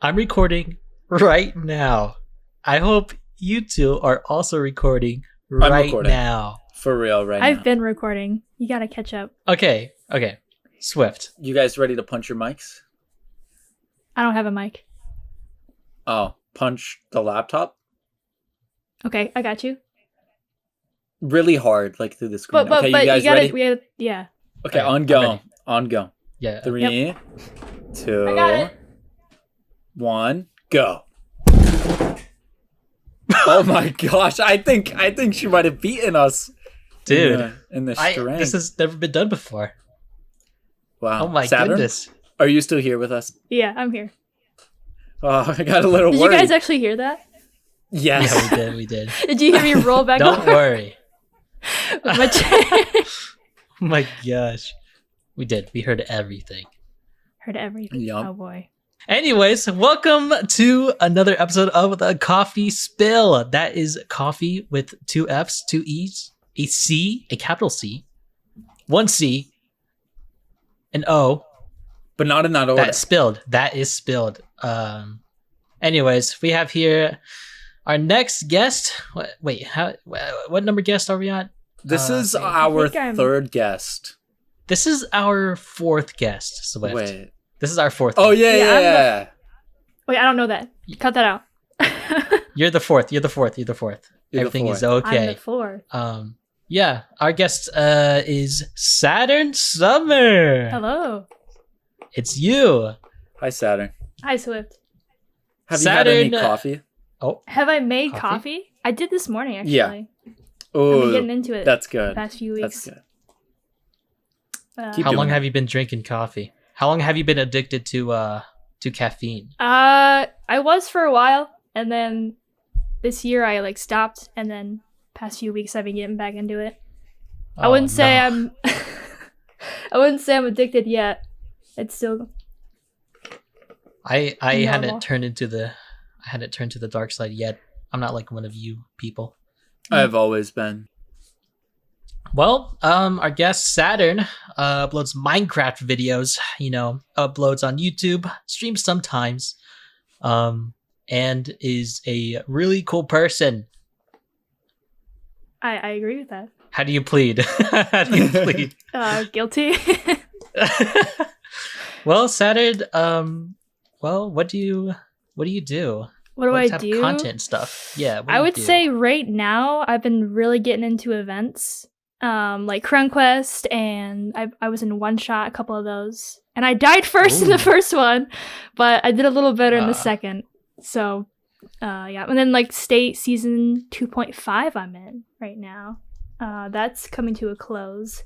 I'm recording right now. I hope you two are also recording now. For real, right I've now. been recording. You gotta catch up. Okay. Swift. You guys ready to punch your mics? I don't have a mic. Oh, punch the laptop? Okay, I got you. Really hard, like through the screen. But you guys ready? Yeah. Okay, on go. Yeah. 3, 2, I got it. 1, go. Oh my gosh, I think she might have beaten us. Dude. In the strength. This has never been done before. Wow. Oh my Saturn, goodness. are you still here with us? Yeah, I'm here. Oh, I got a little Did worried. you guys actually hear that? Yes. Yeah, we did. Did you hear me roll back Don't over worry. with my chair? Oh my gosh. We did. We heard everything. Heard everything. Yup. Oh boy. Anyways, welcome to another episode of the Coffee Spill. That is coffee with 2 F's, 2 E's, a C, a capital C, 1 C, an O. But not in that order. That's spilled. That is spilled. Anyways, we have here our next guest. What number guest are we at? This is wait. our think I'm- third guest. This is our 4th guest, Swift. Wait. This is our 4th. Oh, guest. yeah. Wait, I don't know that. Cut that out. You're the 4th. You're the 4th. Everything is okay. I'm the 4th. Yeah, our guest is SaturnSummer. Hello. It's you. Hi, Saturn. Hi, Swift. Have you had any Saturn- coffee? Oh, Have I made Coffee? coffee? I did this morning, actually. Yeah. I've Oh, been getting into it that's the good. past few That's weeks. good. Keep how doing long it. have you been drinking coffee? How long have you been addicted to caffeine? I was for a while, and then this year I stopped, and then past few weeks I've been getting back into it. I wouldn't say I'm I wouldn't say I'm addicted yet. It's still I normal. hadn't turned into the dark side yet. I'm not like one of you people. I've always been. Well, our guest Saturn uploads Minecraft videos, uploads on YouTube, streams sometimes, and is a really cool person. I agree with that. How do you plead? How do you plead? Guilty. Well, Saturn, what do you do? What do What I type do? of content stuff? Yeah, what do I you would do? say right now I've been really getting into events, like Crown Quest, and I was in one shot a couple of those, and I died first in the Ooh. first one, but I did a little better in the Ah. second. So, yeah, and then State Season 2.5 I'm in right now. That's coming to a close.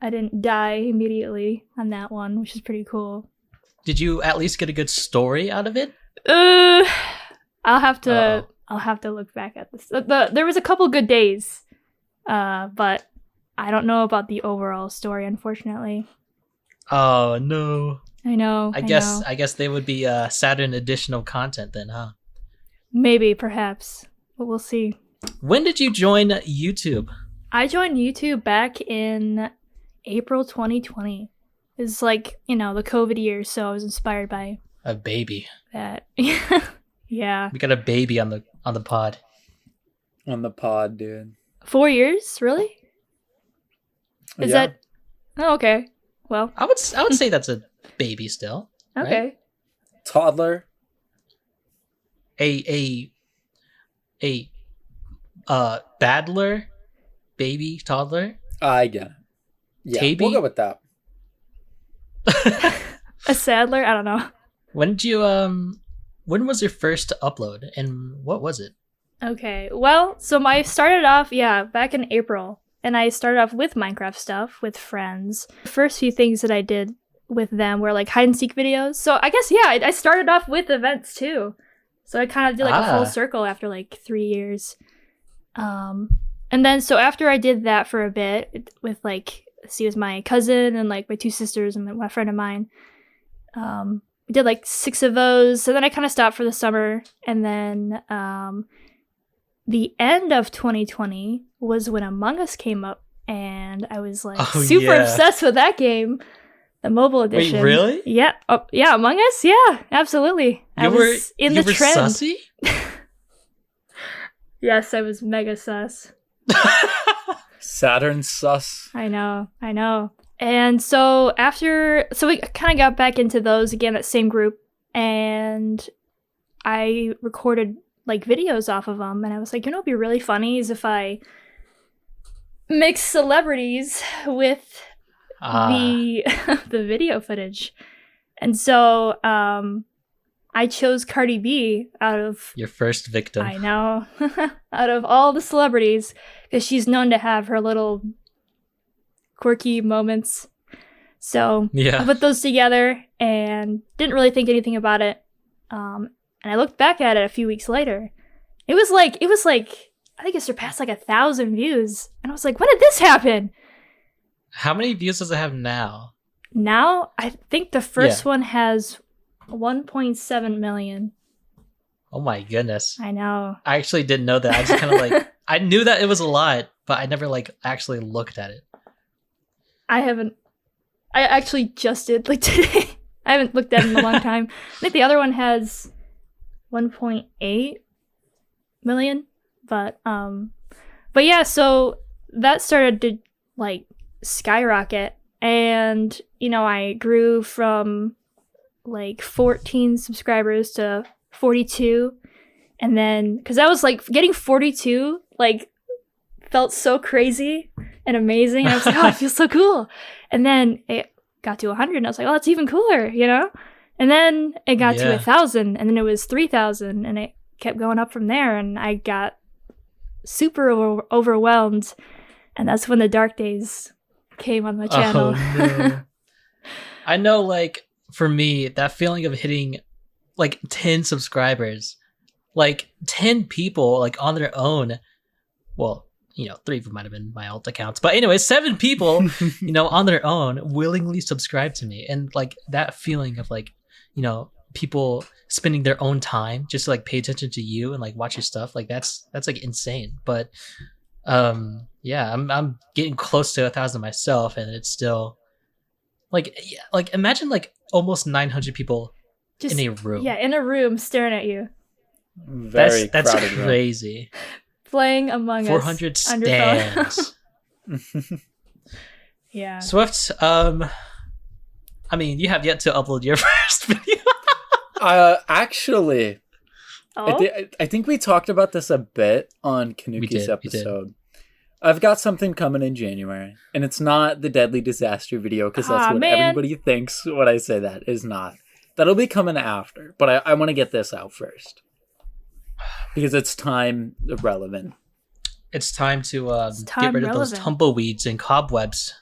I didn't die immediately on that one, which is pretty cool. Did you at least get a good story out of it? I'll have to Uh-oh. I'll have to look back at this. There was a couple good days, but I don't know about the overall story, unfortunately. Oh no! I know. I guess they would be Saturn additional content then, huh? Maybe, perhaps, but we'll see. When did you join YouTube? I joined YouTube back in April 2020. It's the COVID year, so I was inspired by A baby. that. Yeah. We got a baby on the pod. On the pod, dude. 4 years, really? Is Yeah. that? Oh, okay. Well, I would say that's a baby still. okay. Toddler? A battler, baby, toddler. I get it. Yeah, Tabby? we'll go with that. A Sadler? I don't know. When was your first upload and what was it? Okay, well, so I started off, back in April, and I started off with Minecraft stuff with friends. The first few things that I did with them were hide and seek videos. So I guess, I started off with events too. So I kind of did a full circle after 3 years. And then, so after I did that for a bit with it was my cousin and my 2 sisters and my friend of mine. We did 6 of those. So then I kind of stopped for the summer. And then the end of 2020 was when Among Us came up. And I was super obsessed with that game. The mobile edition. Wait, really? Yeah. Oh, yeah, Among Us? Yeah, absolutely. I was in the trend. Sussy? Yes, I was mega sus. Saturn sus. I know. And so we kind of got back into those again, that same group, and I recorded like videos off of them, and I was like, it'd be really funny is if I mix celebrities with the video footage. And so I chose Cardi B out of your first victim. I know. Out of all the celebrities, because she's known to have her little quirky moments. So I put those together and didn't really think anything about it. And I looked back at it a few weeks later. It was like I think it surpassed like 1,000 views. And I was like, when did this happen? How many views does it have now? Now, I think the first one has 1.7 million. Oh my goodness. I know. I actually didn't know that. I just kind of like, I knew that it was a lot, but I never like actually looked at it. I actually just did like today. I haven't looked at it in a long time. I think the other one has 1.8 million. But yeah, so that started to like skyrocket. And, I grew from like 14 subscribers to 42. And then, because I was like, getting 42, like, felt so crazy and amazing. And I was like, oh, it feels so cool. And then it got to 100, and I was like, oh, that's even cooler, And then it got to 1,000, and then it was 3,000, and it kept going up from there. And I got super overwhelmed. And that's when the dark days came on my channel. Oh, no. I know, like, for me, that feeling of hitting like 10 subscribers, like 10 people like on their own, well, 3 of them might have been my alt accounts, but anyway, 7 people on their own willingly subscribe to me. And like that feeling of like people spending their own time just to like pay attention to you and like watch your stuff, like that's like insane. But I'm getting close to 1,000 myself, and it's still like imagine like almost 900 people just in a room. Yeah, in a room staring at you. That's crazy. Playing Among Us. 400 stands. Yeah. Swift, you have yet to upload your first video. Actually, I think we talked about this a bit on Kanuki's episode. I've got something coming in January, and it's not the Deadly Disaster video, because that's what everybody thinks when I say that. Is not. That'll be coming after, but I want to get this out first. Because it's time relevant. It's time to get rid of those tumbleweeds and cobwebs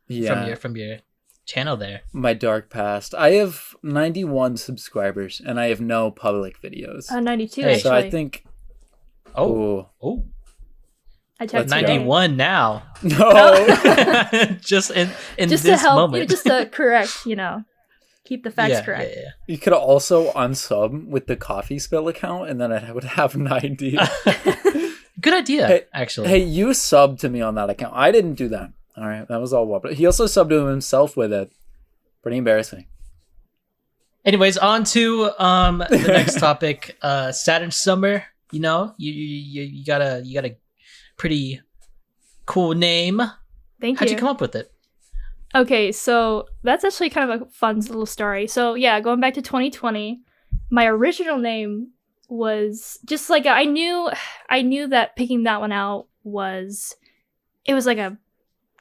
from your channel there. My dark past. I have 91 subscribers, and I have no public videos. 92, actually. So I think... Oh. I checked 91 now. No. just in just this to help moment. Just to correct, keep the facts correct. Yeah. You could also unsub with the Coffee Spill account, and then I would have 90. Good idea, actually. Hey, you subbed to me on that account. I didn't do that. All right, that was all WubDub. He also subbed to himself with it. Pretty embarrassing. Anyways, on to the next topic. Saturn Summer. You got a pretty cool name. Thank you. How'd you come up with it? Okay, so that's actually kind of a fun little story. So yeah, going back to 2020, my original name was just like I knew that picking that one out was like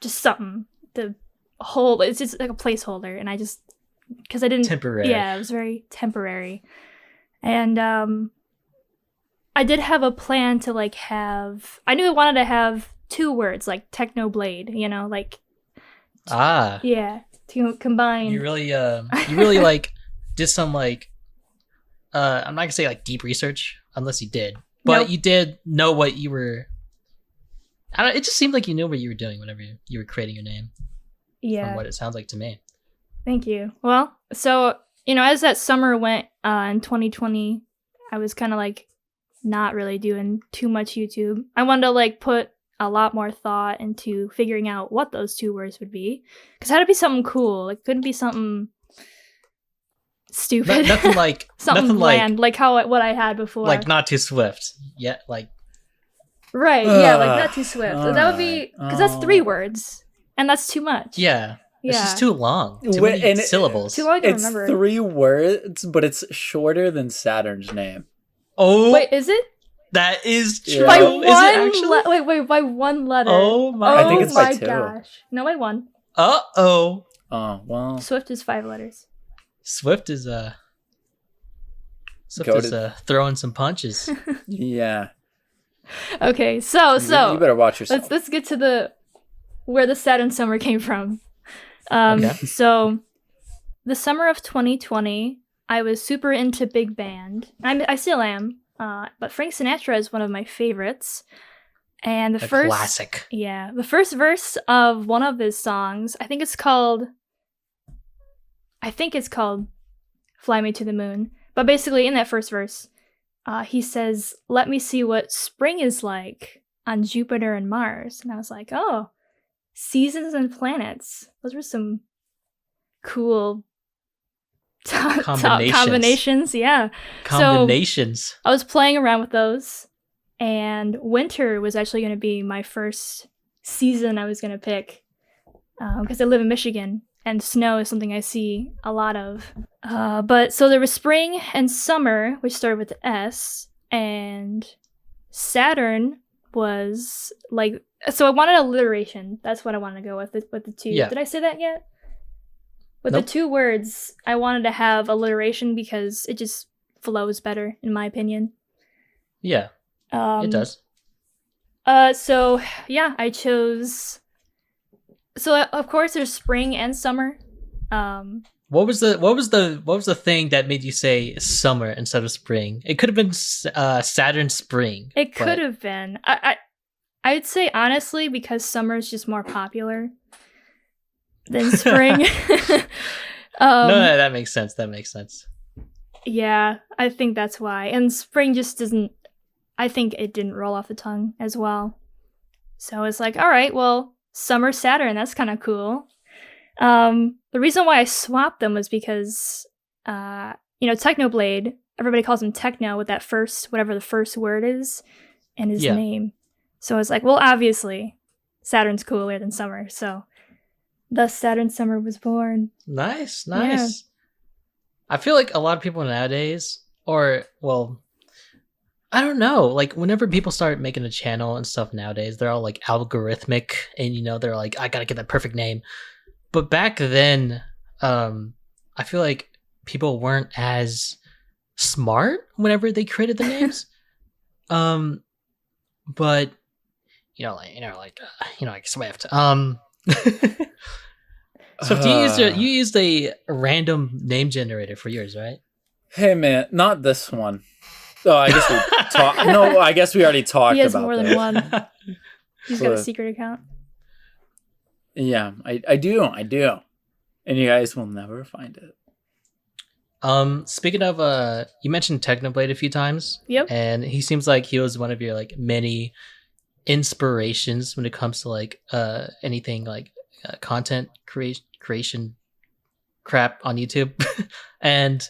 just something. It's just like a placeholder, and I just because I didn't temporary. Yeah, it was very temporary, and I did have a plan to like have. I knew I wanted to have 2 words like Technoblade, like. Yeah, to combine. You really like did some like I'm not gonna say like deep research, unless you did, but nope. You did know what you were. It just seemed like you knew what you were doing whenever you were creating your name. Yeah, from what it sounds like to me. Thank you. Well, so as that summer went in 2020, I was kind of like not really doing too much YouTube. I wanted to like put a lot more thought into figuring out what those 2 words would be, because it had to be something cool. It couldn't be something stupid. Nothing like something nothing bland, like what I had before. like NotTooSwift. Yeah, like right. Yeah, like NotTooSwift. That would be because that's 3 words, and that's too much. yeah. It's just too long. Too Wait, many and syllables. Too long to It's remember. 3 words, but it's shorter than Saturn's name. Oh, Wait, is it? that is true. Yeah. By Is it one actually? wait, by one letter. Oh my! I think it's by my 2. gosh. No, by 1. Oh. Oh, well. Swift is 5 letters. Swift is throwing some punches. Yeah. Okay, so You better watch yourself. let's get to where the Saturn Summer came from. Okay. So the summer of 2020, I was super into big band. I still am. But Frank Sinatra is one of my favorites. And the first classic. Yeah, the first verse of one of his songs, I think it's called Fly Me to the Moon. But basically in that first verse, he says, "Let me see what spring is like on Jupiter and Mars." And I was like, "Oh, seasons and planets. Those were some cool combinations." Yeah. Combinations. So I was playing around with those, and winter was actually going to be my first season I was going to pick because I live in Michigan, and snow is something I see a lot of. But so there was spring and summer, which started with the S, and Saturn was like, so I wanted alliteration. That's what I wanted to go with the 2. Yeah. Did I say that yet? With Nope. the 2 words, I wanted to have alliteration because it just flows better, in my opinion. Yeah, it does. So yeah, I chose. So of course, there's spring and summer. What was the thing that made you say summer instead of spring? It could have been Saturn spring. It could have been. I'd say honestly because summer is just more popular than spring. No, that makes sense. That makes sense. Yeah, I think that's why. And spring just doesn't. I think it didn't roll off the tongue as well. So it's like, all right, well, summer Saturn. That's kind of cool. The reason why I swapped them was because, Technoblade, everybody calls him Techno with that whatever the first word is, in his name. So it's like, well, obviously, Saturn's cooler than summer. So, thus Saturn Summer was born. Nice. Yeah. I feel like a lot of people nowadays, I don't know, like whenever people start making a channel and stuff nowadays, they're all like algorithmic and, they're like, I gotta get that perfect name. But back then, I feel like people weren't as smart whenever they created the names. But Swift. Swift, you used a random name generator for yours, right? Hey man, not this one. Oh, I guess we talked. No, I guess we already talked about. He has more than this. one. He's got a secret account. Yeah, I do, and you guys will never find it. Speaking of, you mentioned Technoblade a few times. Yep. And he seems like he was one of your like many inspirations when it comes to like anything like content creation crap on YouTube. And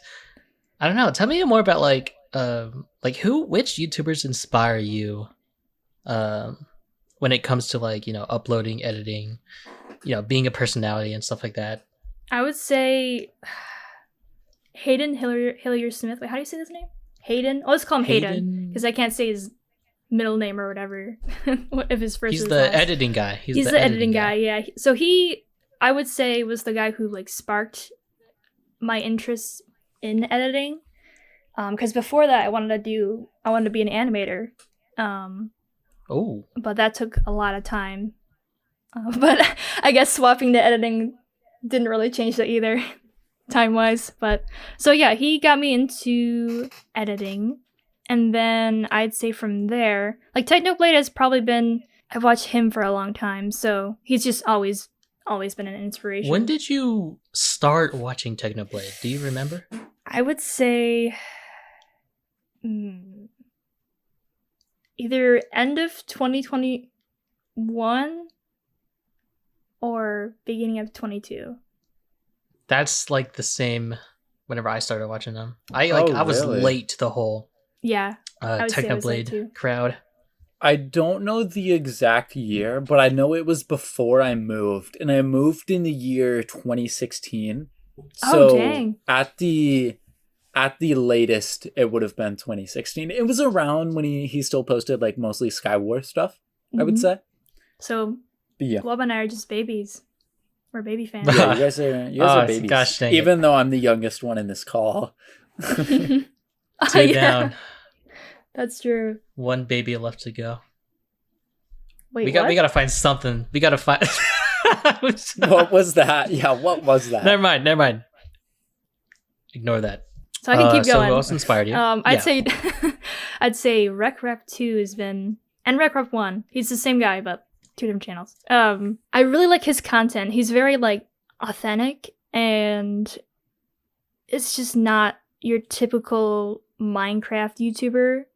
I don't know, tell me more about which YouTubers inspire you when it comes to like, uploading, editing, being a personality and stuff like that. I would say Hayden Hillier Smith. Wait, how do you say his name? Hayden? I'll just call him Hayden because I can't say his middle name or whatever. If his first. He's the editing guy. He's the editing guy. Yeah. So I would say, was the guy who like sparked my interest in editing. Because before that, I wanted to be an animator. But that took a lot of time. But I guess swapping to editing didn't really change that either, time-wise. But so yeah, he got me into editing. And then I'd say from there, like Technoblade has probably been, I've watched him for a long time. So he's just always been an inspiration. When did you start watching Technoblade? Do you remember? I would say either end of 2021 or beginning of 22. That's like the same whenever I started watching them. I was really? late to the whole Yeah. Technoblade crowd. I don't know the exact year, but I know it was before I moved, and I moved in the year 2016. So dang. At the latest, it would have been 2016. It was around when he still posted like mostly Skywar stuff, I would say. So yeah, Wub and I are just babies. We're baby fans. Yeah, you guys are babies. Gosh, dang even though I'm the youngest one in this call. Two down. That's true. One baby left to go. Wait, we gotta find something. We gotta find. What was that? Yeah, what was that? Never mind. Ignore that. So I can keep going. So who else inspired you? I'd say Rec 2 has been, and Rec 1. He's the same guy, but 2 different channels. I really like his content. He's very like authentic, and it's just not your typical Minecraft YouTuber.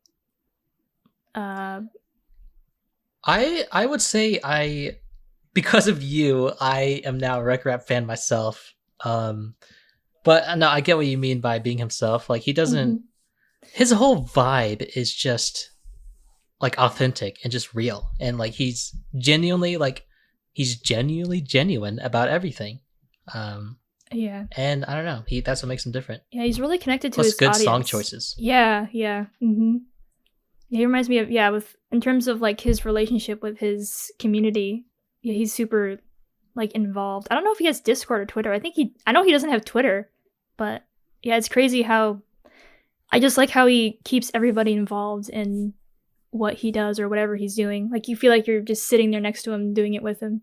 I would say because of you, I am now a Rec Rap fan myself. But no, I get what you mean by being himself. Like he doesn't, his whole vibe is just like authentic and just real, and like he's genuinely genuine about everything. Yeah. And I don't know, that's what makes him different. Yeah, he's really connected to Plus his good audience. song choices. Yeah. Yeah, he reminds me of with in terms of like his relationship with his community. Yeah, he's super like involved. I don't know if he has Discord or Twitter. I know he doesn't have Twitter, but yeah, it's crazy how I just like how he keeps everybody involved in what he does or whatever he's doing. Like you feel like you're just sitting there next to him doing it with him.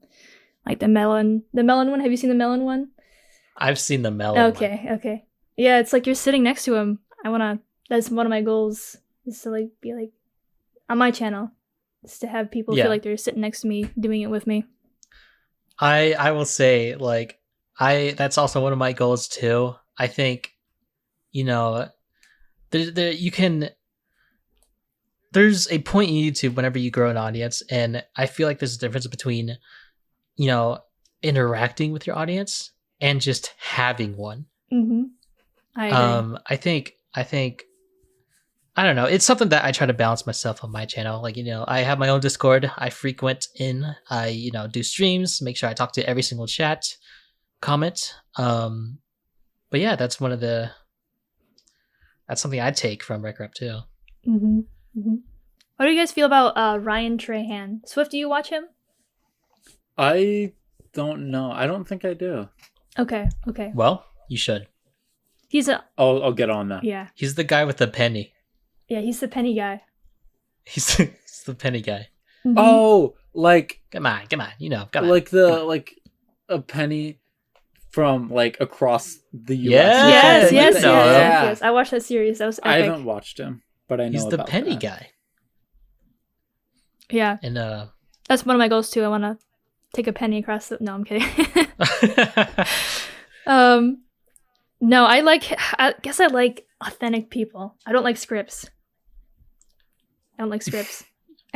Like the melon one. Have you seen the melon one? I've seen the melon. Okay. Yeah, it's like you're sitting next to him. That's one of my goals, is to like be like on my channel, is to have people feel like they're sitting next to me doing it with me. I will say, like, that's also one of my goals too. I think, there's a point in YouTube whenever you grow an audience, and I feel like there's a difference between, interacting with your audience and just having one. I agree. I think I don't know. It's something that I try to balance myself on my channel. Like, I have my own Discord. I frequent in. I, do streams. Make sure I talk to every single chat, comment. But yeah, that's something I take from Rec Rap too. What do you guys feel about Ryan Trahan? Swift, do you watch him? I don't know. I don't think I do. Okay. Well, you should. I'll get on that. Yeah. He's the guy with the penny. Yeah, he's the penny guy. He's the penny guy. Oh, like come on, come on. Like a penny from like across the US. Yes. I watched that series. That was epic. I haven't watched him, but I know he's the about penny that. guy. Yeah. And that's one of my goals too. I want to take a penny across the. No, I'm kidding. No, I guess I like authentic people. I don't like scripts. I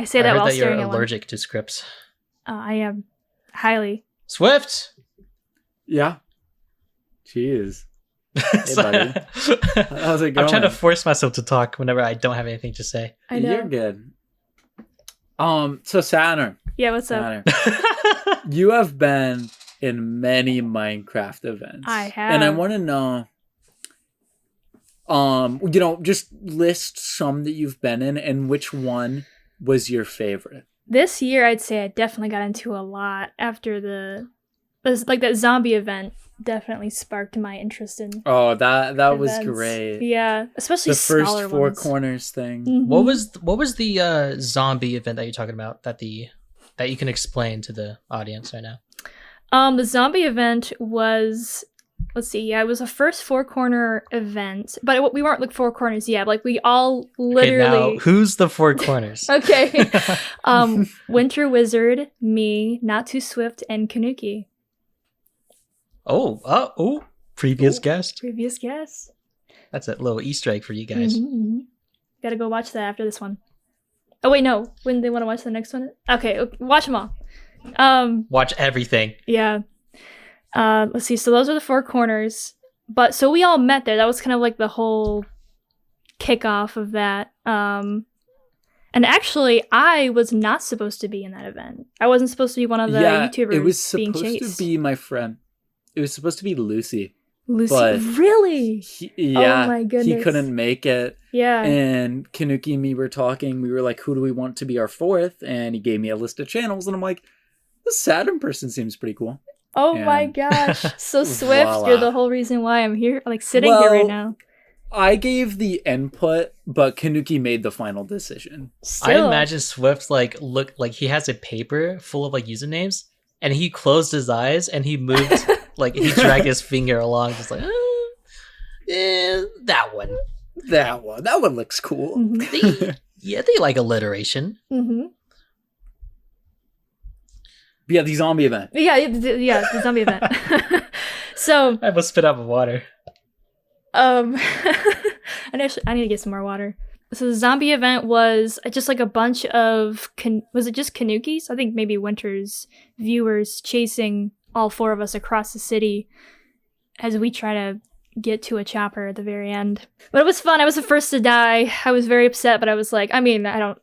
say that while that staring you're at one. allergic to scripts. I am highly. Swift. Yeah. Jeez. Hey, buddy. How's it going? I'm trying to force myself to talk whenever I don't have anything to say. I know. You're good. So Saturn. Yeah, what's up? You have been in many Minecraft events. I have. And I want to know, just list some that you've been in and which one was your favorite. This year, I'd say I definitely got into a lot after that zombie event definitely sparked my interest in. Oh, that events. Was great. Yeah, especially the first Four ones. Corners thing. Mm-hmm. What was the zombie event that you're talking about that you can explain to the audience right now? The zombie event was, let's see, yeah, it was a first Four Corner event, but we weren't like Four Corners yet. Like we all literally. Okay, now, who's the Four Corners? Okay, Winter Wizard, me, NotTooSwift, and Kanuki. Previous guest. Previous guest. That's a little Easter egg for you guys. Gotta go watch that after this one. Oh wait, no. When they want to watch the next one? Okay, watch them all. Watch everything. Yeah. Let's see. So those are the Four Corners. But so we all met there. That was kind of like the whole kickoff of that. And actually, I was not supposed to be in that event. I wasn't supposed to be one of the YouTubers it was being supposed chased. to be my friend. It was supposed to be Lucy. Lucy, but really? Yeah, oh my goodness. He couldn't make it. Yeah. And Kanuki and me were talking. We were like, who do we want to be our fourth? And he gave me a list of channels. And I'm like, the Saturn person seems pretty cool. Oh and my gosh. So Swift, voila. You're the whole reason why I'm here, like sitting here right now. I gave the input, but Kanuki made the final decision. Still. I imagine Swift look like he has a paper full of like usernames, and he closed his eyes and he moved like he dragged his finger along, just like that one. That one looks cool. Mm-hmm. They like alliteration. Mm-hmm. Yeah, the zombie event. Yeah, the zombie event. So I almost spit out my water. I need to get some more water. So the zombie event was just like a bunch of was it just Kanukis? I think maybe Winter's viewers chasing all four of us across the city as we try to get to a chopper at the very end. But it was fun. I was the first to die. I was very upset, but I was like, I mean, I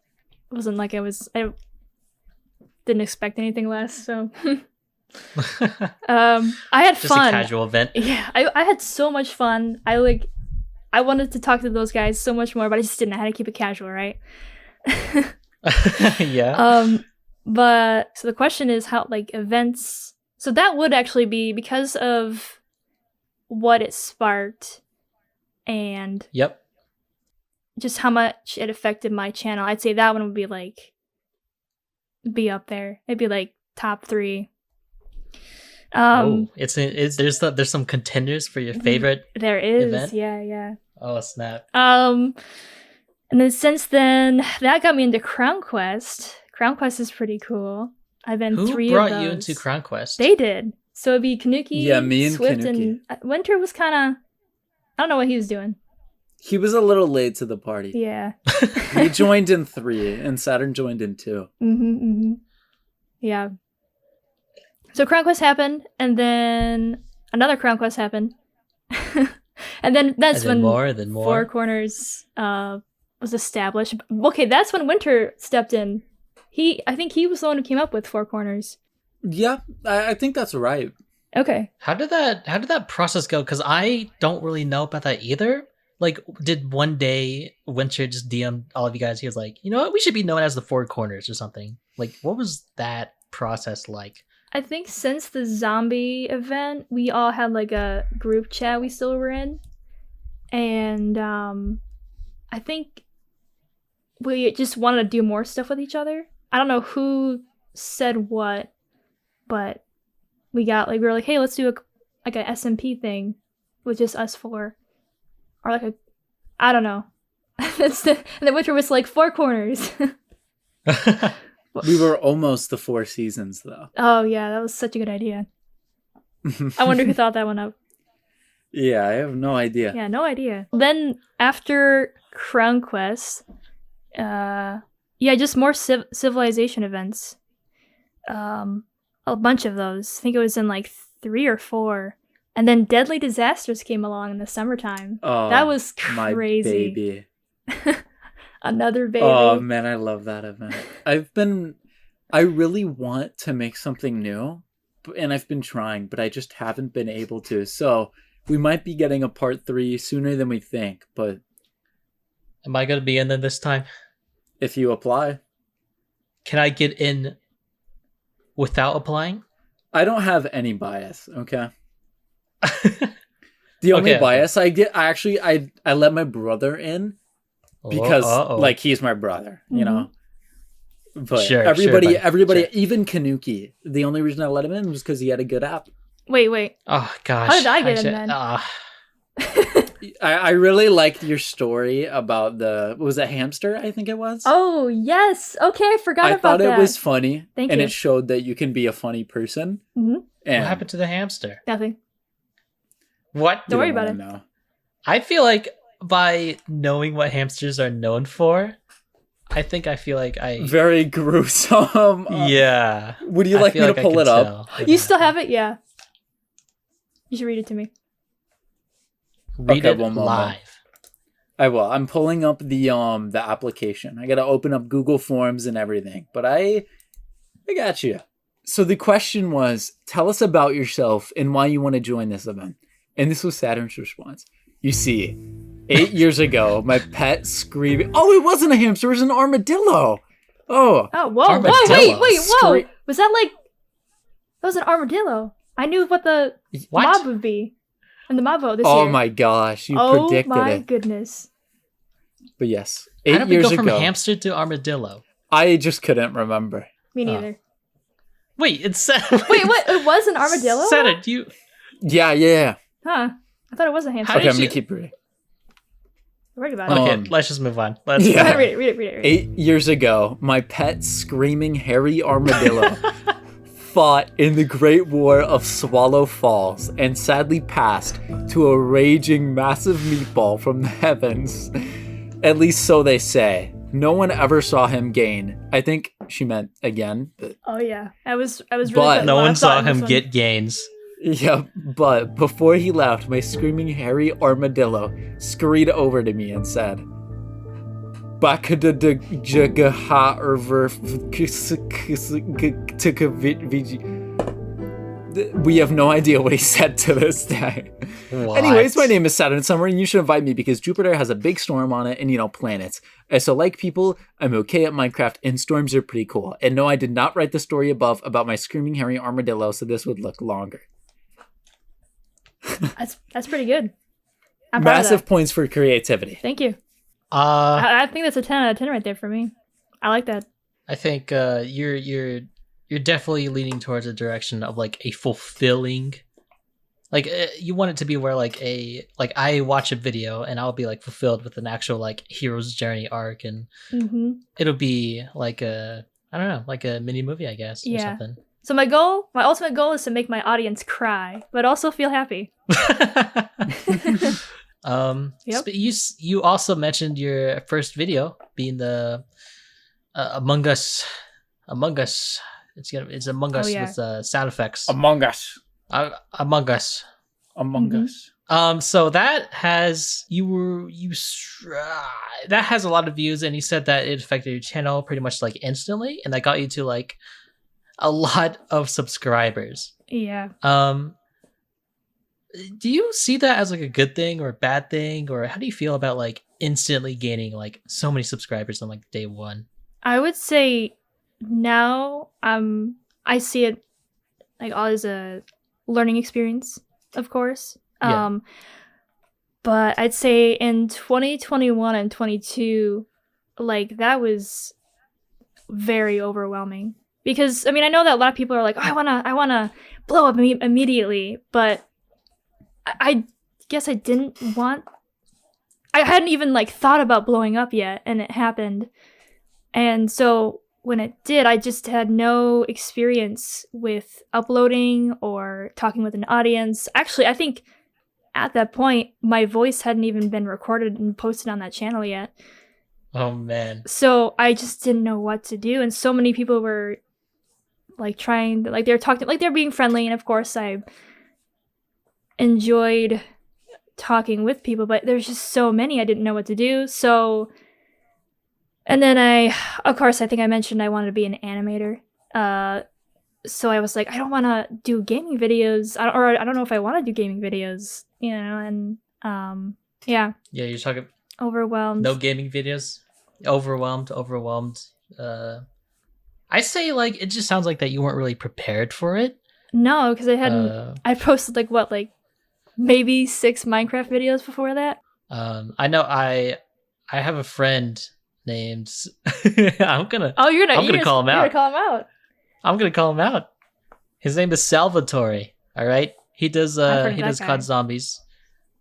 didn't expect anything less, so I had just fun. A casual event. Yeah, I had so much fun. I wanted to talk to those guys so much more, but I just didn't know how to keep it casual, right? Yeah. But so the question is how like events. So that would actually be because of what it sparked and yep, just how much it affected my channel. I'd say that one would be up there. It'd be like top 3. There's some contenders for your favorite. There is event? Yeah. Oh snap. And then since then that got me into Crown Quest. Crown Quest is pretty cool. I've been 3 of those. Who brought you into Crown Quest? They did. So it'd be Kanuki, yeah, me and Swift, Kanuki. and Winter was kind of, I don't know what he was doing. He was a little late to the party. Yeah. We joined in 3 and Saturn joined in 2. Mm-hmm. Yeah. So Crown Quest happened, and then another Crown Quest happened. And then that's when more. Four Corners was established. Okay, that's when Winter stepped in. I think he was the one who came up with Four Corners. Yeah, I think that's right. Okay. How did that process go? Because I don't really know about that either. Like, did one day Winter just DM all of you guys? He was like, you know what? We should be known as the Four Corners or something. Like, what was that process like? I think since the zombie event, we all had like a group chat we still were in. And I think we just wanted to do more stuff with each other. I don't know who said what, but we were like, hey, let's do a SMP thing with just us 4. Or like I don't know. And then Winter was like, Four Corners. We were almost the 4 seasons, though. Oh, yeah, that was such a good idea. I wonder who thought that one up. Yeah, I have no idea. Yeah, no idea. Then after Crown Quest, just more civilization events. A bunch of those. I think it was in like 3 or 4. And then Deadly Disasters came along in the summertime. Oh, that was crazy. My baby. Another baby. Oh man, I love that event. I really want to make something new, and I've been trying, but I just haven't been able to. So we might be getting a part 3 sooner than we think, but... Am I going to be in there this time? If you apply. Can I get in without applying? I don't have any bias, okay? The only bias I get, I let my brother in because like he's my brother, you know. But everybody, even Kanuki, the only reason I let him in was because he had a good app. Wait. Oh gosh. How did I get in then? I really liked your story about was it hamster? I think it was. Oh yes. Okay, I forgot about that. I thought it was funny. Thank you. It showed that you can be a funny person. Mm-hmm. And what happened to the hamster? Nothing. What? Don't worry about it. Know. I feel like by knowing what hamsters are known for, I feel like I... Very gruesome. Yeah. Would you like me to pull it up? You still have it? Yeah. You should read it to me. Read it live. I will. I'm pulling up the application. I gotta open up Google Forms and everything. But I got you. So the question was, tell us about yourself and why you want to join this event. And this was Saturn's response. You see, 8 years ago, my pet screaming. Oh, it wasn't a hamster. It was an armadillo. Oh. Oh, whoa. Armadillo. Whoa, wait, whoa. Was that like... That was an armadillo. I knew what the mob would be. And the mob vote this year. Oh my gosh, you predicted it. Oh my goodness. But yes, How 8 did we years go from ago. hamster to armadillo? I just couldn't remember. Me neither. Wait, it's... Wait, what? It was an armadillo? Saturn, you... Yeah. Huh. I thought it was a hamster. Okay, I'm going to keep reading. Read about it. Okay, let's just move on. Let's Read it. 8 years ago, my pet screaming hairy armadillo fought in the Great War of Swallow Falls and sadly passed to a raging massive meatball from the heavens. At least so they say. No one ever saw him gain. I think she meant again. Oh yeah, I was really. But no one saw him get gains. Yeah, but before he left, my screaming hairy armadillo scurried over to me and said, we have no idea what he said to this day. What? Anyways, my name is SaturnSummer, and you should invite me because Jupiter has a big storm on it and, planets. And so like people, I'm okay at Minecraft, and storms are pretty cool. And no, I did not write the story above about my screaming hairy armadillo, so this would look longer. That's pretty good. I'm proud of Massive that. points for creativity. Thank you. I think that's a 10 out of 10 right there for me. I like that. I think you're definitely leaning towards a direction of like a fulfilling, like you want it to be where like I watch a video and I'll be like fulfilled with an actual like hero's journey arc, and it'll be like a, I don't know, like a mini movie, I guess, or something. So my ultimate goal is to make my audience cry, but also feel happy. Yep. You also mentioned your first video being the Among Us. It's Among Us with sound effects. Among Us. Among Us. So that has that has a lot of views, and you said that it affected your channel pretty much like instantly, and that got you to like a lot of subscribers. Yeah. Do you see that as like a good thing or a bad thing, or how do you feel about like instantly gaining like so many subscribers on like day one? I would say now I see it like all as a learning experience, of course. Yeah. But I'd say in 2021 and 22, like that was very overwhelming. Because I mean, I know that a lot of people are like, oh, I wanna blow up immediately, but I guess I didn't want. I hadn't even like thought about blowing up yet, and it happened. And so when it did, I just had no experience with uploading or talking with an audience. Actually, I think at that point, my voice hadn't even been recorded and posted on that channel yet. Oh man! So I just didn't know what to do, and so many people were like trying, like they're talking, like they're being friendly, and of course I enjoyed talking with people, but there's just so many I didn't know what to do. So, and then I think I mentioned I wanted to be an animator. So I was like, I don't want to do gaming videos, I don't know if I want to do gaming videos, and yeah. Yeah, you're talking overwhelmed. No gaming videos. Overwhelmed. I say like it just sounds like that you weren't really prepared for it. No, because I hadn't. I posted like maybe 6 Minecraft videos before that. I know I have a friend named I'm gonna call him out. You're gonna call him out. I'm gonna call him out. His name is Salvatore. All right, he does COD Zombies.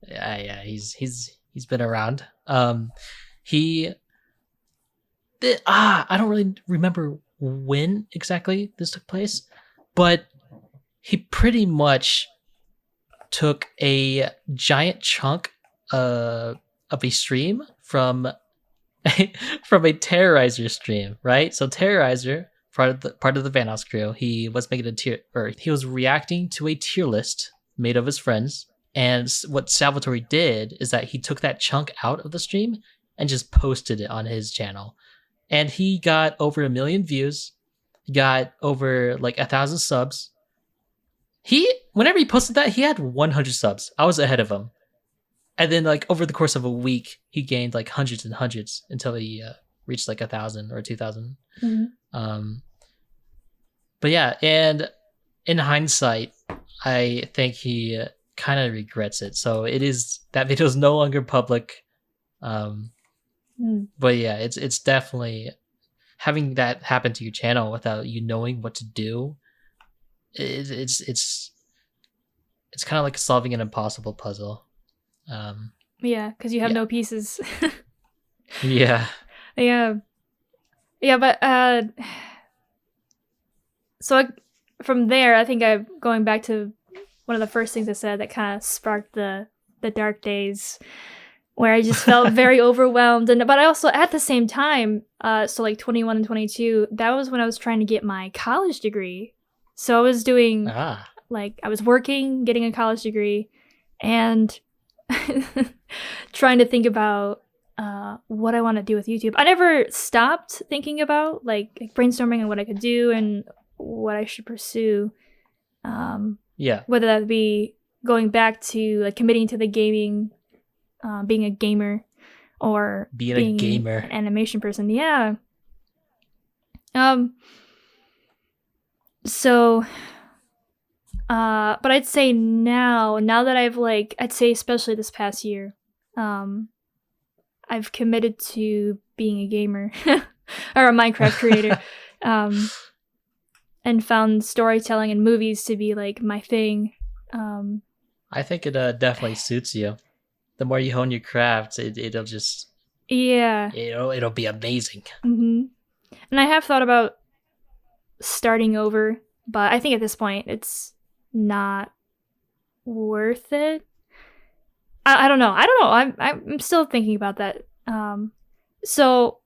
Yeah, he's been around. I don't really remember when exactly this took place, but he pretty much took a giant chunk of a stream from a Terrorizer stream, right? So Terrorizer, part of the Vanoss crew, he was making he was reacting to a tier list made of his friends, And what Salvatore did is that he took that chunk out of the stream and just posted it on his channel. And he got over 1 million views. He got over like 1,000 subs. Whenever he posted that, he had 100 subs. I was ahead of him. And then like over the course of a week, he gained like hundreds and hundreds until he reached like 1,000 or 2,000. But yeah, and in hindsight, I think he kind of regrets it. So that video is no longer public. But yeah, it's definitely having that happen to your channel without you knowing what to do. It's kind of like solving an impossible puzzle. Yeah, because you have no pieces. Yeah. But so from there, I think I'm going back to one of the first things I said that kind of sparked the dark days, where I just felt very overwhelmed. But I also, at the same time, so like 21 and 22, that was when I was trying to get my college degree. So I was doing, like, I was working, getting a college degree, and trying to think about what I want to do with YouTube. I never stopped thinking about, like brainstorming on what I could do and what I should pursue. Whether that be going back to like committing to the gaming, being a gamer, or being a gamer, an animation person. Yeah. So, but I'd say now that I've I'd say especially this past year, I've committed to being a gamer or a Minecraft creator, and found storytelling and movies to be like my thing. I think it definitely suits you. The more you hone your craft, it'll just it'll be amazing. And I have thought about starting over, but I think at this point it's not worth it. I don't know. I'm still thinking about that. So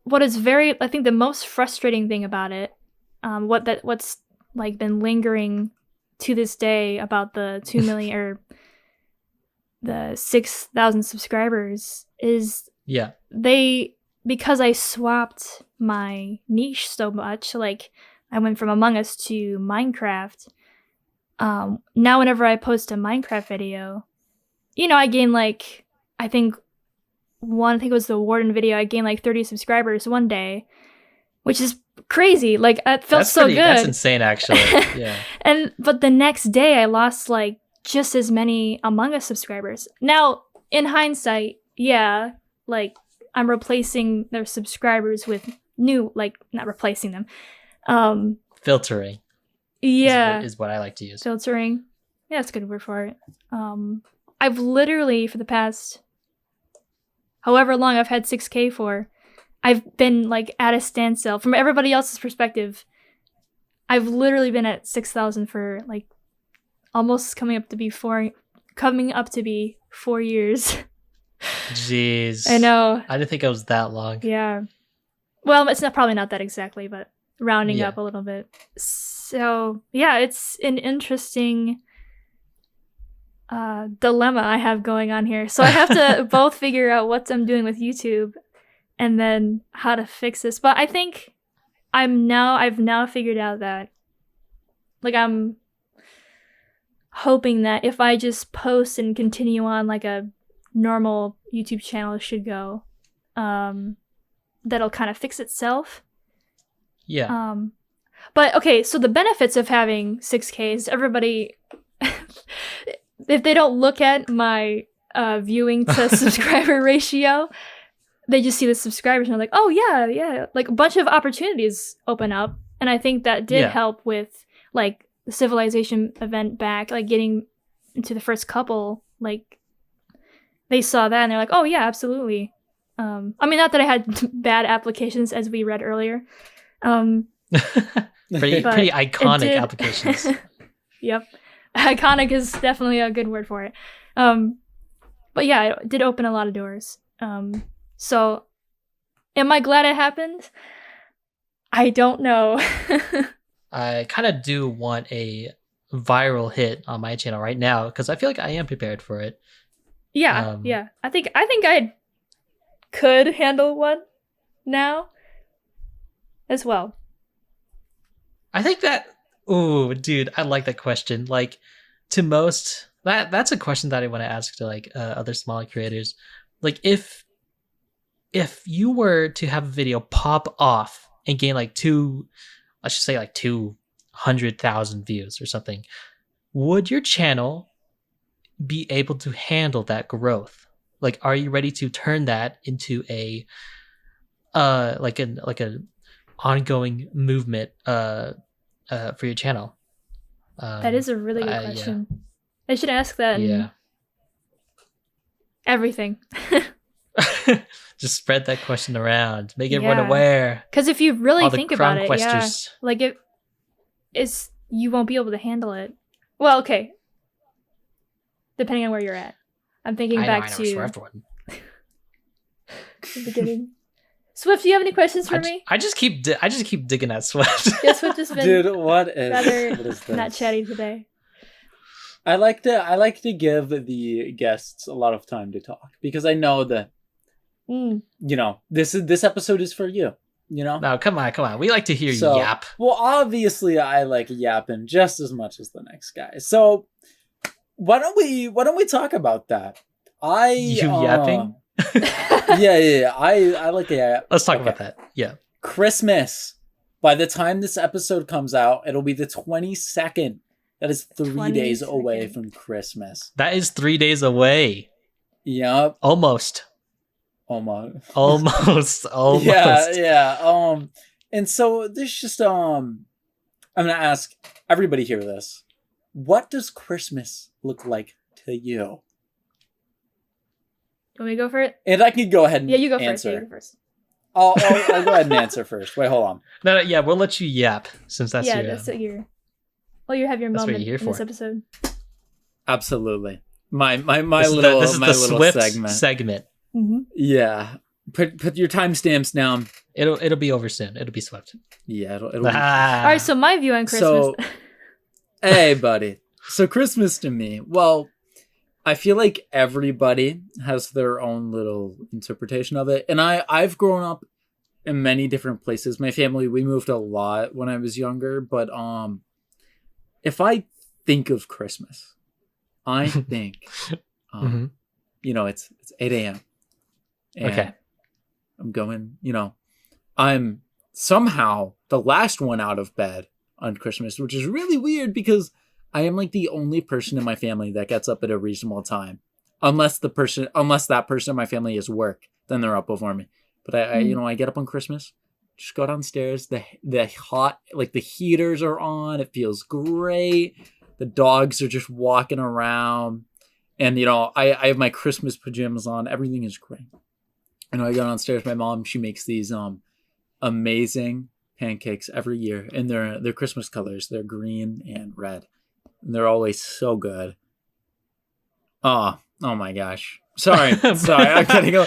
what is I think the most frustrating thing about it, what's like been lingering to this day about the 2 million or the 6,000 subscribers is because I swapped my niche so much. Like I went from Among Us to Minecraft. Now whenever I post a Minecraft video, I gain I think it was the Warden video, I gained like 30 subscribers one day, which is crazy. Like it felt so good. That's insane, actually. Yeah. But the next day I lost like just as many Among Us subscribers. Now, in hindsight, like I'm replacing their subscribers with new, like not replacing them. Filtering. Yeah. Is what I like to use. Filtering. Yeah, that's a good word for it. I've literally, for the past however long I've had 6K for, I've been like at a standstill. From everybody else's perspective, I've literally been at 6,000 for like almost coming up to be 4 years. Jeez. I know. I didn't think it was that long. Yeah. Well, it's probably not that exactly, but rounding up a little bit. So yeah, it's an interesting dilemma I have going on here. So I have to both figure out what I'm doing with YouTube and then how to fix this. But I think I've now figured out that like I'm hoping that if I just post and continue on like a normal YouTube channel should go, that'll kind of fix itself. Yeah. But okay, so the benefits of having 6K is everybody, if they don't look at my viewing to subscriber ratio, they just see the subscribers and they're like, oh yeah, like a bunch of opportunities open up. And I think that did help with like the Civilization event back, like getting into the first couple, like they saw that and they're like, oh yeah, absolutely. I mean, not that I had bad applications as we read earlier. Pretty iconic applications. Yep. Iconic is definitely a good word for it. But yeah, it did open a lot of doors. So am I glad it happened? I don't know. I kind of do want a viral hit on my channel right now because I feel like I am prepared for it. Yeah, yeah. I think I could handle one now as well. I think that. Oh, dude, I like that question. Like, to most, that's a question that I want to ask to like other smaller creators. Like, if you were to have a video pop off and gain like 200,000 views or something, would your channel be able to handle that growth? Like, are you ready to turn that into a like an ongoing movement for your channel? That is a really good question. Yeah. I should ask that. Yeah. Everything. Just spread that question around. Make everyone aware. Because if you really think about it, questers. like you won't be able to handle it. Well, okay. Depending on where you're at. I'm thinking back to Swift one. The beginning. Swift, do you have any questions for me? I just keep digging at Swift. Yeah, Swift has been Dude, what is rather not chatty today. I like to give the guests a lot of time to talk because I know that you know this episode is for you. You know? No, come on. We like to hear you yap. Well, obviously, I like yapping just as much as the next guy. So why don't we talk about that? Yapping? Yeah. I like a yap. Let's talk about that. Yeah. Christmas. By the time this episode comes out, it'll be the 22nd. That is 3 days away from Christmas. That is 3 days away. Yep. Almost. Yeah. And so there's just I'm gonna ask everybody hear this. What does Christmas look like to you? Want me to go for it? And I can go ahead and you go answer. first. You go first. I'll go ahead and answer first. Wait, hold on. No, yeah, we'll let you yap since that's your... that's what you're... Well, you have your moment in this episode. Absolutely. My little segment. Mm-hmm. Yeah. Put your timestamps down. It'll be over soon. It'll be Swift. Yeah, it'll be... All right, so my view on Christmas. Hey, buddy. So Christmas to me, well, I feel like everybody has their own little interpretation of it. And I've grown up in many different places. My family, we moved a lot when I was younger. But if I think of Christmas, I think, you know, it's 8 a.m. Okay. I'm going, you know, I'm somehow the last one out of bed on Christmas, which is really weird because I am like the only person in my family that gets up at a reasonable time. Unless that person in my family is work, then they're up before me. But I get up on Christmas, just go downstairs. The hot, like the heaters are on. It feels great. The dogs are just walking around. And, you know, I have my Christmas pajamas on. Everything is great. And I go downstairs. My mom, she makes these amazing pancakes every year. And they're Christmas colors. They're green and red. And they're always so good. Oh my gosh. Sorry. I'm getting a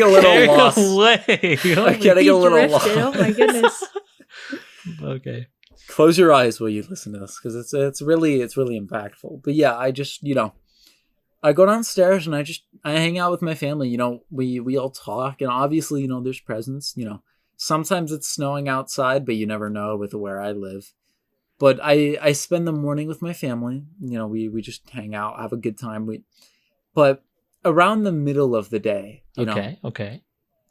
little lost. I'm getting a little lost. Oh my goodness. Okay. Close your eyes while you listen to this because it's really impactful. But yeah, I just, you know, I go downstairs and I hang out with my family. You know, we all talk, and obviously, you know, there's presents. You know, sometimes it's snowing outside, but you never know with where I live. But I spend the morning with my family. You know, we just hang out, have a good time. But around the middle of the day, you know. Okay.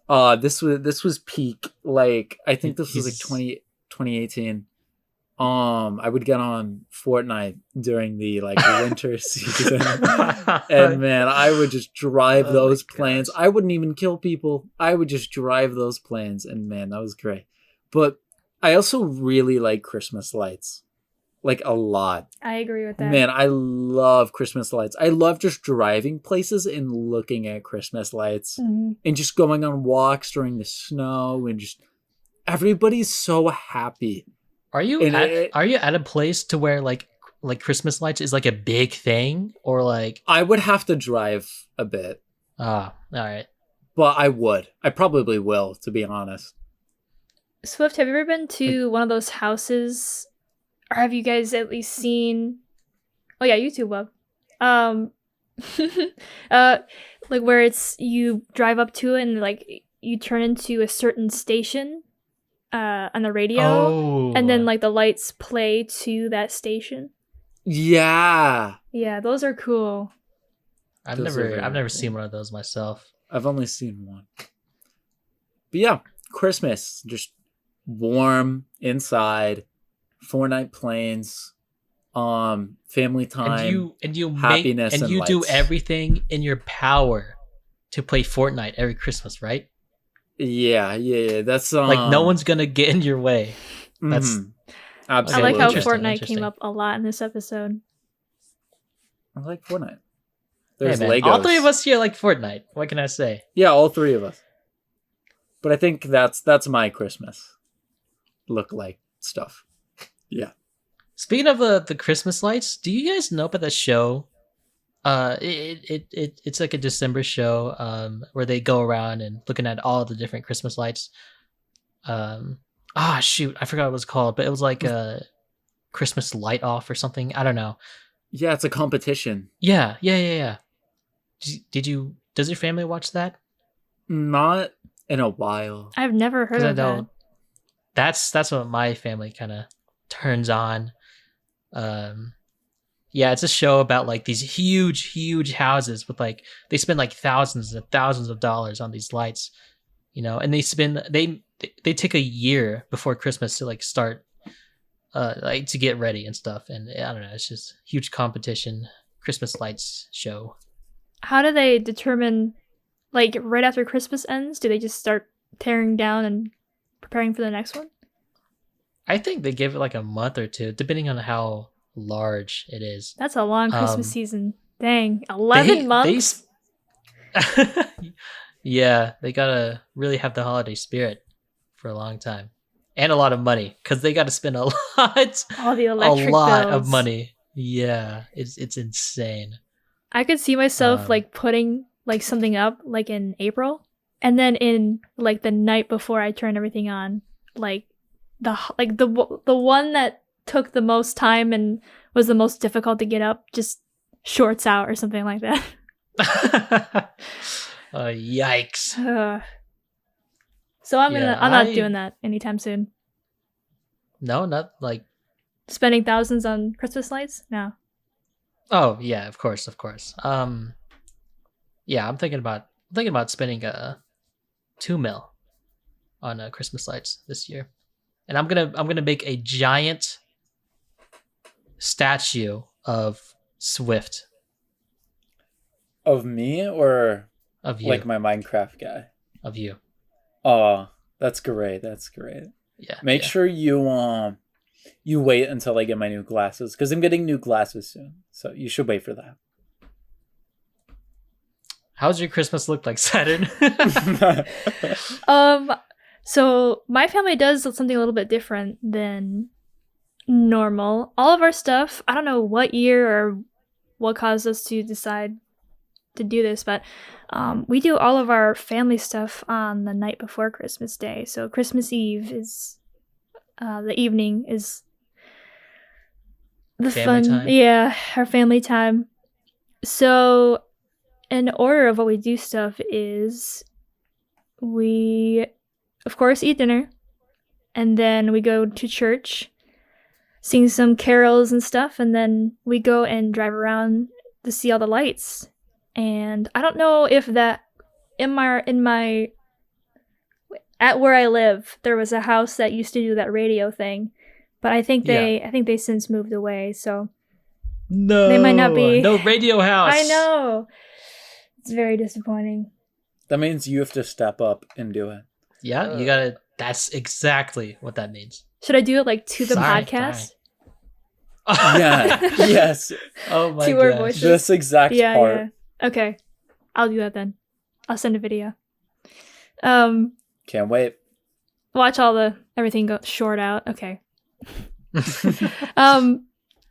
This was peak. Like I think this was like 2018. I would get on Fortnite during the like winter season, and man, I would just drive those planes. I wouldn't even kill people. I would just drive those planes, and man, that was great. But I also really like Christmas lights, like a lot. I agree with that. Man, I love Christmas lights. I love just driving places and looking at Christmas lights and just going on walks during the snow and just everybody's so happy. Are you at a place to where like Christmas lights is like a big thing, or like I would have to drive a bit. All right. But I probably will, to be honest. Swift, have you ever been to one of those houses or have you guys at least seen? Oh yeah, YouTube Web. Like where it's you drive up to it and like you turn into a certain station on the radio, and then like the lights play to that station. Yeah, those are cool. I've never seen one of those myself. I've only seen one. But yeah, Christmas, just warm inside, Fortnite planes, family time, and you happiness, and you lights. do everything in your power to play Fortnite every Christmas, right? Yeah. That's like no one's gonna get in your way. That's absolutely. I like how Fortnite came up a lot in this episode. I like Fortnite. There's hey, man, Legos. all three of us here like Fortnite. What can I say? Yeah, all three of us. But I think that's my Christmas look like stuff. Yeah. Speaking of the Christmas lights, do you guys know about that show? It's like a December show where they go around and looking at all the different Christmas lights. Shoot, I forgot what it was called, but it was like a Christmas light off or something. I don't know. Yeah, it's a competition. Yeah. Does your family watch that? Not in a while. I've never heard of that. That's what my family kind of turns on. Yeah, it's a show about like these huge houses with like they spend like thousands and thousands of dollars on these lights, and they take a year before Christmas to like start like to get ready and stuff. And I don't know, it's just huge competition Christmas lights show. How do they determine, like right after Christmas ends, do they just start tearing down and preparing for the next one? I think they give it like a month or two, depending on how large it is. That's a long Christmas season. Dang, 11 months? Yeah, they gotta really have the holiday spirit for a long time. And a lot of money, because they gotta spend a lot. All the electric bills. Of money. Yeah, it's insane. I could see myself like putting like something up like in April, and then in like the night before I turn everything on, like the one that took the most time and was the most difficult to get up just shorts out or something like that. Yikes. So I'm not doing that anytime soon. No, not like spending thousands on Christmas lights? No. Oh yeah, of course. Yeah, I'm thinking about spending $2 million on Christmas lights this year. And I'm gonna make a giant statue of Swift. Of me or of you? Like my Minecraft guy. Of you. Oh, that's great. Yeah. Make sure you wait until I get my new glasses, because I'm getting new glasses soon. So you should wait for that. How's your Christmas look like, Saturn? So my family does something a little bit different than normal. All of our stuff, I don't know what year or what caused us to decide to do this, but we do all of our family stuff on the night before Christmas Day. So Christmas Eve is the evening is the family fun time. Yeah, our family time. So in order of what we do stuff is we of course eat dinner, and then we go to church, sing some carols and stuff, and then we go and drive around to see all the lights. And I don't know if that at where I live, there was a house that used to do that radio thing, but I think they since moved away. So no, they might not be no radio house. I know, it's very disappointing. That means you have to step up and do it. Yeah, you gotta. That's exactly what that means. Should I do it like to the podcast? Yeah. Yes. Oh my god. Voices? This exact part. Yeah. Okay, I'll do that then. I'll send a video. Can't wait. Watch everything go short out. Okay.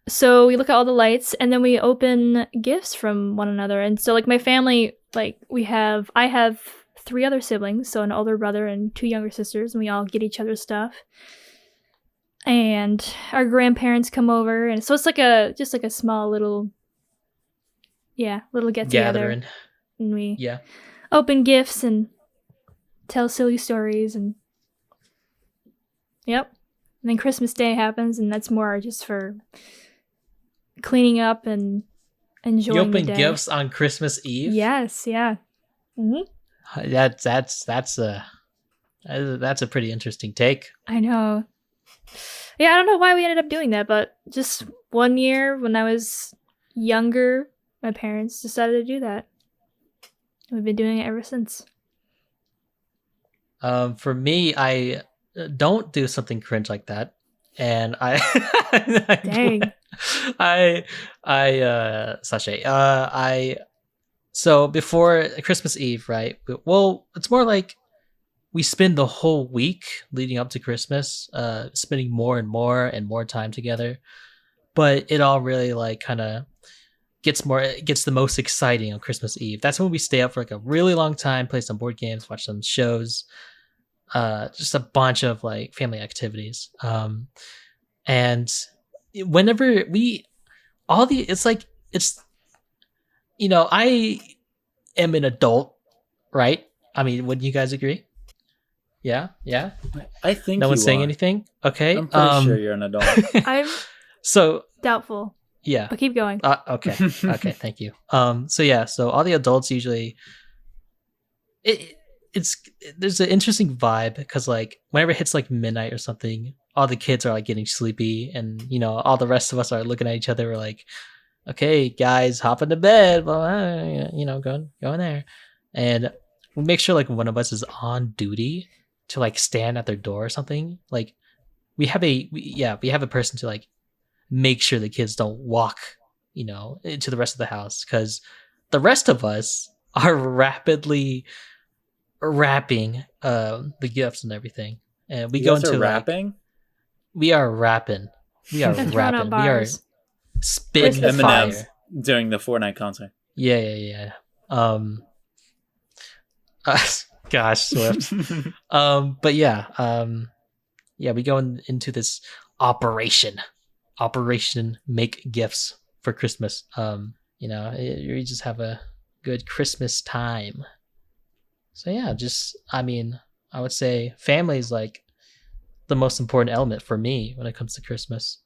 So we look at all the lights, and then we open gifts from one another. And so like my family, like I have 3 other siblings, so an older brother and 2 younger sisters, and we all get each other stuff. and our grandparents come over, and so it's like a small little get together, Gathering. and we open gifts and tell silly stories, and and then Christmas Day happens, and that's more just for cleaning up and enjoying. You open the day. gifts on Christmas Eve? Yes, yeah. Mm-hmm. That's a pretty interesting take. I know. Yeah, I don't know why we ended up doing that, but just one year when I was younger, my parents decided to do that. We've been doing it ever since. For me, I don't do something cringe like that, and Dang. So before Christmas Eve, right? Well, it's more like we spend the whole week leading up to Christmas, spending more and more time together. But it all really like kind of gets the most exciting on Christmas Eve. That's when we stay up for like a really long time, play some board games, watch some shows, just a bunch of like family activities. And whenever I am an adult, right? I mean, wouldn't you guys agree? Yeah. I think no one's saying anything. Okay, I'm pretty sure you're an adult. I'm so doubtful. Yeah, but keep going. Okay, thank you. So all the adults usually, there's an interesting vibe because like whenever it hits like midnight or something, all the kids are like getting sleepy, and all the rest of us are looking at each other. We're like, okay, guys, hop into bed. Well, go in there, and we make sure like one of us is on duty to like stand at their door or something. Like we have a person to like make sure the kids don't walk, into the rest of the house, because the rest of us are rapidly wrapping the gifts and everything, and we go into rapping. We are rapping. We are rapping. We are spitting Eminem fire during the Fortnite concert. Yeah. Gosh, Swift. But we go into this operation make gifts for Christmas. You just have a good Christmas time. So I would say family is like the most important element for me when it comes to Christmas.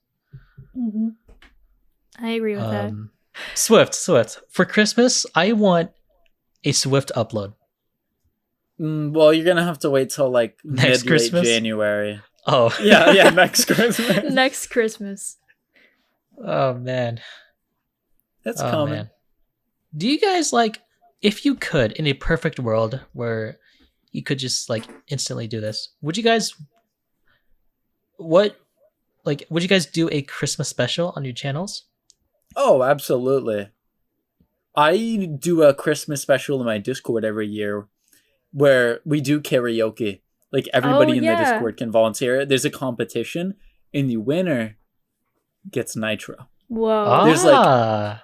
Mm-hmm. I agree with that. Swift. For Christmas, I want a Swift upload. Well, you're gonna have to wait till like next Christmas, January. Oh, yeah, next Christmas. Next Christmas. Oh man, that's coming. Man. Do you guys like, if you could, in a perfect world where you could just like instantly do this, would you guys do a Christmas special on your channels? Oh, absolutely. I do a Christmas special in my Discord every year where we do karaoke. Like everybody in the Discord can volunteer. There's a competition, and the winner gets Nitro. Whoa. There's I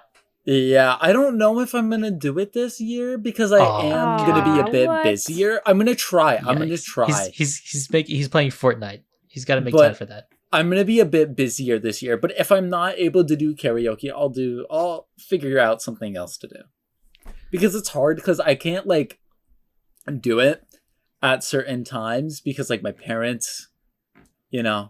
don't know if I'm gonna do it this year because I am gonna be a bit busier. I'm gonna try. Yeah, I'm gonna try. He's playing Fortnite. He's got to make time for that. I'm gonna be a bit busier this year, but if I'm not able to do karaoke, I'll figure out something else to do. Because it's hard because I can't like do it at certain times because like my parents, Yeah,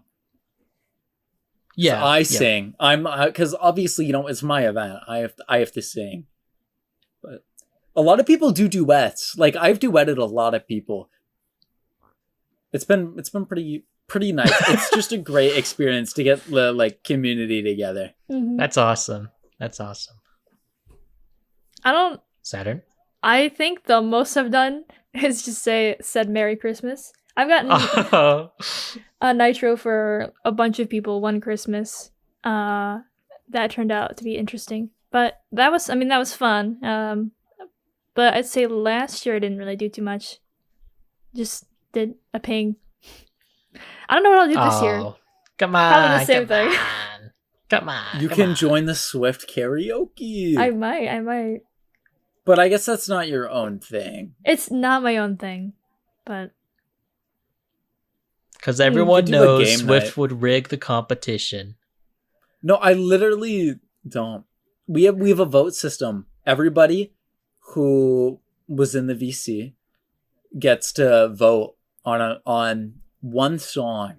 so I sing. I'm because obviously it's my event. I have to sing. But a lot of people do duets. Like I've duetted a lot of people. It's been pretty nice. It's just a great experience to get the like community together. Mm-hmm. That's awesome. Saturn. I think the most I've done is just said Merry Christmas. I've gotten a Nitro for a bunch of people one Christmas. That turned out to be interesting. But that was fun. But I'd say last year I didn't really do too much. Just did a ping. I don't know what I'll do this year. Come on. Probably the same thing. Come on. You can join the Swift karaoke. I might. But I guess that's not your own thing. It's not my own thing, but Because everyone do a knows game Swift night. would rig the competition. No, I literally don't. We have a vote system. Everybody who was in the VC gets to vote on one song.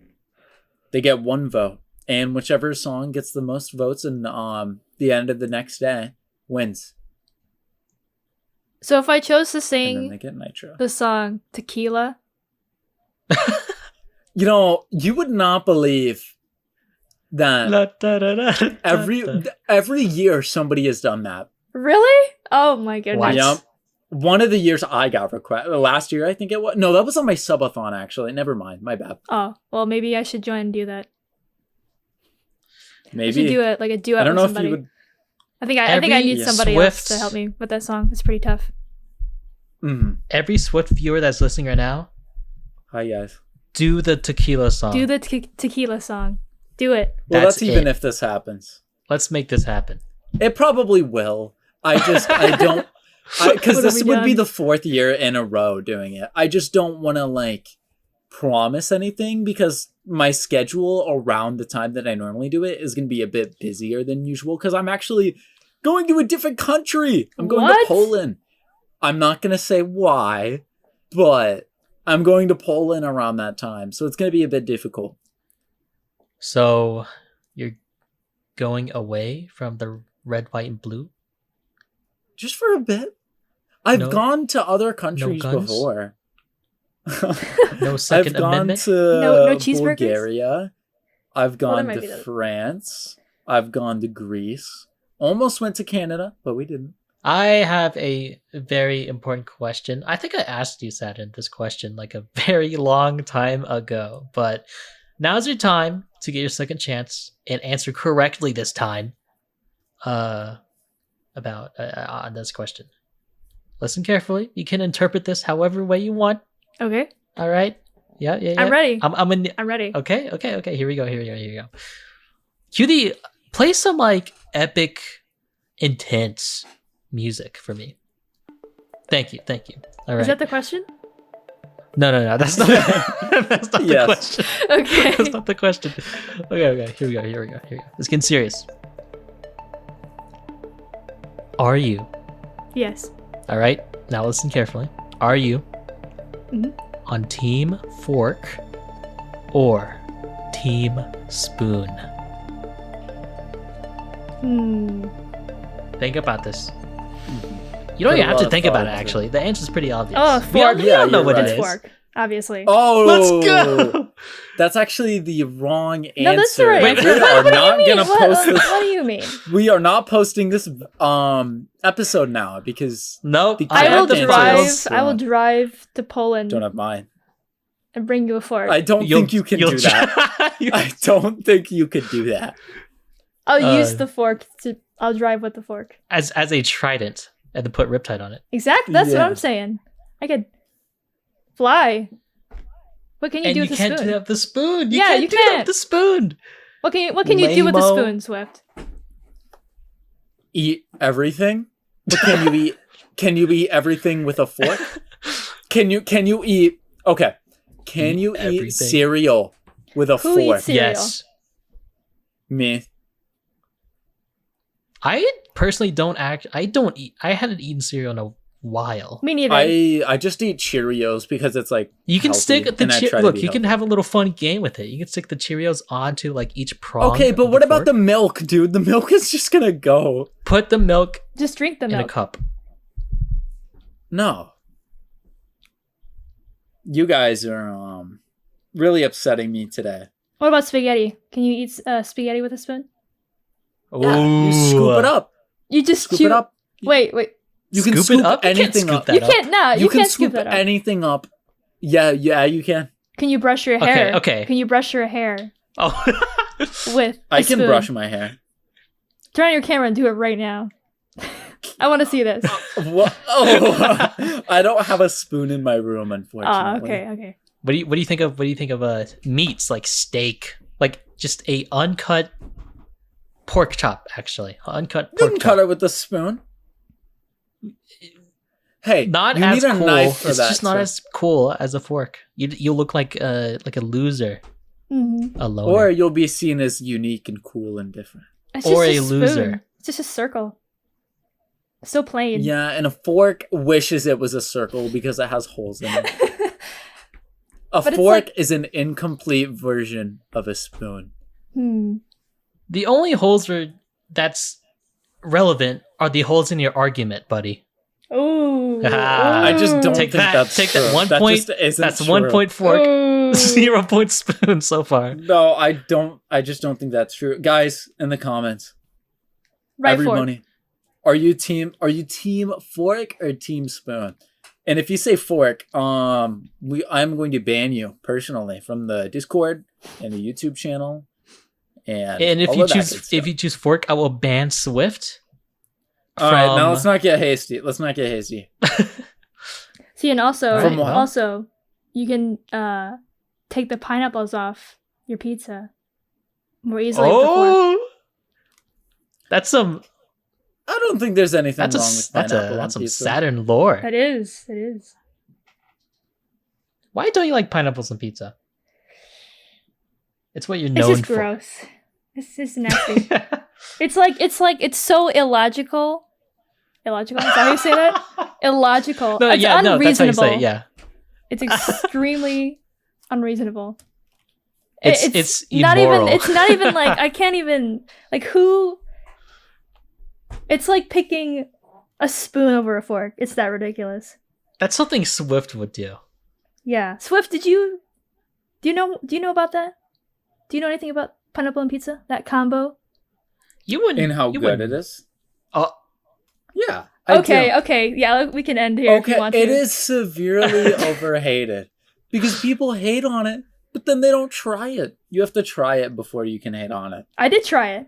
They get one vote, and whichever song gets the most votes in the end of the next day wins. So if I chose to And then sing they get nitro. the song Tequila, You know, you would not believe that every year somebody has done that. really? Oh my goodness. What? Yep. One of the years I got requested. Last year, I think it was. No, that was on my subathon, actually. Never mind. My bad. Oh, well, maybe I should join and do that. I Maybe. should do it like a duet I don't with know somebody. if you would. I think I need Every somebody else Swift- to help me with that song. It's pretty tough. Every Swift viewer that's listening right now, Hi, guys. do the tequila song. Do the tequila song. Do it. Well, That's that's even it. if this happens. Let's make this happen. It probably will. I don't. Because What have this we would be done? the 4th year in a row doing it. I just don't want to, like, promise anything because my schedule around the time that I normally do it is going to be a bit busier than usual because I'm actually going to a different country. I'm going to What? Poland. I'm not going to say why, but I'm going to Poland around that time. So it's going to be a bit difficult. So you're going away from the red, white, and blue? Just for a bit. I've No- gone to other countries guns? before. No Second I've gone Amendment? to No cheeseburgers? Bulgaria. I've Well, that gone might be to the- France. I've gone to Greece. Almost went to Canada, but we didn't. I have a very important question. I think I asked you, Saturn, this question like a very long time ago, but now's your time to get your second chance and answer correctly this time about on this question. Listen carefully. You can interpret this however way you want. Okay. All right. Yeah. I'm ready. I'm ready. Okay. Here we go. QD, play some like epic, intense music for me. Thank you. All right. Is that the question? No. That's not. That's not the Yes. question. Okay. That's not the question. Okay. Here we go. It's getting serious. Are you? Yes. All right. Now listen carefully. Are you Mhm. on Team Fork or Team Spoon? Think about this. You don't Put a even have lot to of think thought about it, into it. actually. The answer's pretty obvious. Oh, We all, fork. we all know you're what right. it is. Fork, obviously. Oh, Let's go! That's actually the wrong answer. No, that's the right Wait, answer. We What are do you not mean? gonna post this. What do you mean? We are not posting this episode now because Nope. The I will correct answer drive. is I will drive to Poland don't have mine. and bring you a fork. I don't think you can do that. I don't think you could do that. I'll use the fork to. I'll drive with the fork. As a trident and then put Riptide on it. Exactly. That's what Yeah. I'm saying. I could fly. What can you And do you with a can't spoon? have the spoon. Yeah, can't you do that can't. with the spoon. What can you do with a Lame-o. spoon, Swift? Eat everything? But can you eat? Can you eat everything with a fork? Can you eat? Okay. Can Eat you everything. eat cereal with a Who fork? eats cereal? Yes. Me. I personally don't I don't eat. I hadn't eaten cereal in a while. Me neither. I just eat Cheerios because it's like You can healthy, stick the and I try to look. be You can healthy. have a little fun game with it. You can stick the Cheerios onto like each prong. Okay, but of what about fork. the milk, dude? The milk is just gonna go. Put the milk Just drink the in a milk. cup. No. You guys are really upsetting me today. What about spaghetti? Can you eat spaghetti with a spoon? Yeah, you scoop it up. You just Scoop chew. it up. Wait. You can Scoop scoop it up. You can't anything scoop up. that You up. can't. No, you can can't scoop scoop that up. anything up. Yeah, you can. Can you brush your hair? Okay. Can you brush your hair Oh. with? I a can spoon? brush my hair. Turn on your camera and do it right now. I want to see this. What? Oh, I don't have a spoon in my room, unfortunately. Okay. What do you think of meats like steak, like just a uncut pork chop? Actually, uncut You pork can chop. cut it with a spoon. Hey, not you as need a cool. knife for It's that, just not so- as cool as a fork. You look like a loser, Mm-hmm. a loner, Or you'll be seen as unique and cool and different. It's Or just a spoon. loser. It's just a circle. So plain. Yeah, and a fork wishes it was a circle because it has holes in it. A But it's fork like- is an incomplete version of a spoon. The only holes that's relevant are the holes in your argument, buddy. Ooh. I just don't Take think that. that's Take true. that 1 That point. just isn't That's true. 1 point fork, Ooh. 0 point spoon so far. No, I don't. I just don't think that's true. Guys, in the comments, Right fork. everybody, are you team fork or team spoon? And if you say fork, I'm going to ban you personally from the Discord and the YouTube channel. And if all you of that choose good stuff. if you choose fork, I will ban Swift. All right, now from- let's not get hasty. Let's not get hasty. See, and also, From what? also, you can take the pineapples off your pizza more easily with the fork. Oh, that's some I don't think there's anything that's wrong with pineapple on that's some pizza. Saturn lore. It is. It is. Why don't you like pineapples on pizza? It's what you're It's known just for. gross. It's just nasty. it's so illogical. Illogical? Is that how you say that? Illogical. No, It's yeah, no, that's how you unreasonable. say it, yeah. It's extremely unreasonable. It's not immoral. even. It's not even like I can't even like who. It's like picking a spoon over a fork. It's that ridiculous. That's something Swift would do. Yeah, Swift. Do you know about that? Do you know anything about pineapple and pizza? That combo. You wouldn't. And how you good wouldn't- it is. Oh, Yeah. I Okay, do. okay, yeah, we can end here if you Okay, want to. it is severely overhated because people hate on it, but then they don't try it. You have to try it before you can hate on it. I did try it,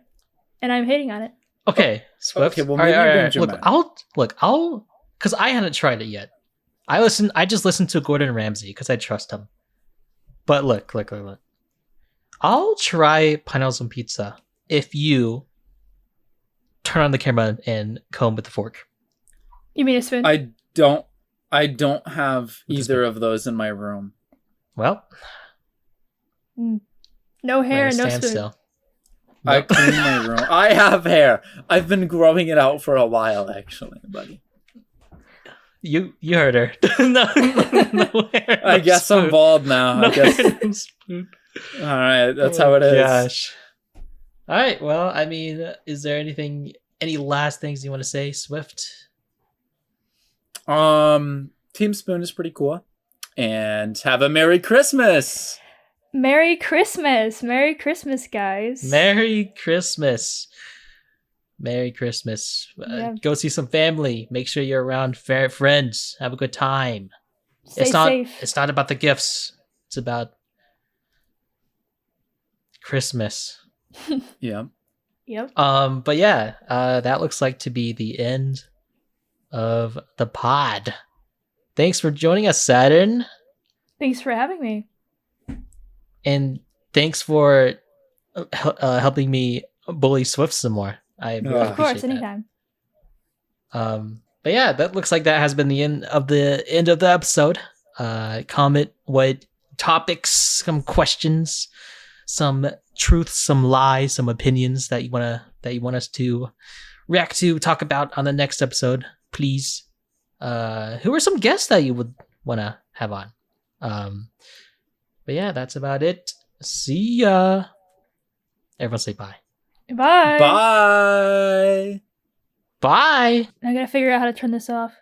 and I'm hating on it. okay, Swift. Okay, well, All right, maybe all you're right, being all right. dramatic. I'll, because I hadn't tried it yet. I just listened to Gordon Ramsay because I trust him. But look. I'll try pineapples on pizza if you turn on the camera and comb with the fork. You mean a spoon? I don't have With the either of those in my room. Well, No hair, I'm no gonna stand spoon. still. I clean my room. I have hair. I've been growing it out for a while, actually, buddy. You heard her. no hair, I no guess spoon. I'm bald now. No I guess. hair, no spoon. All right, that's Oh how it my is. Gosh. All right. Well, I mean, is there any last things you want to say, Swift? Team Spoon is pretty cool. And have a Merry Christmas. Merry Christmas! Merry Christmas, guys. Merry Christmas. Merry Christmas. Yeah. Go see some family. Make sure you're around friends. Have a good time. Stay safe. It's not about the gifts. It's about Christmas. Yeah. Yep. But yeah, that looks like to be the end of the pod. Thanks for joining us, Saturn. Thanks for having me. And thanks for helping me bully Swift some more. I really Of Of course, appreciate that. anytime. But yeah, that looks like that has been the end of the episode. Comment what topics, some questions, some truths, some lies, some opinions that you want us to react to, talk about on the next episode, please. Who are some guests that you would want to have on? But yeah, that's about it. See ya. Everyone say bye. Bye. Bye. Bye. I gotta figure out how to turn this off.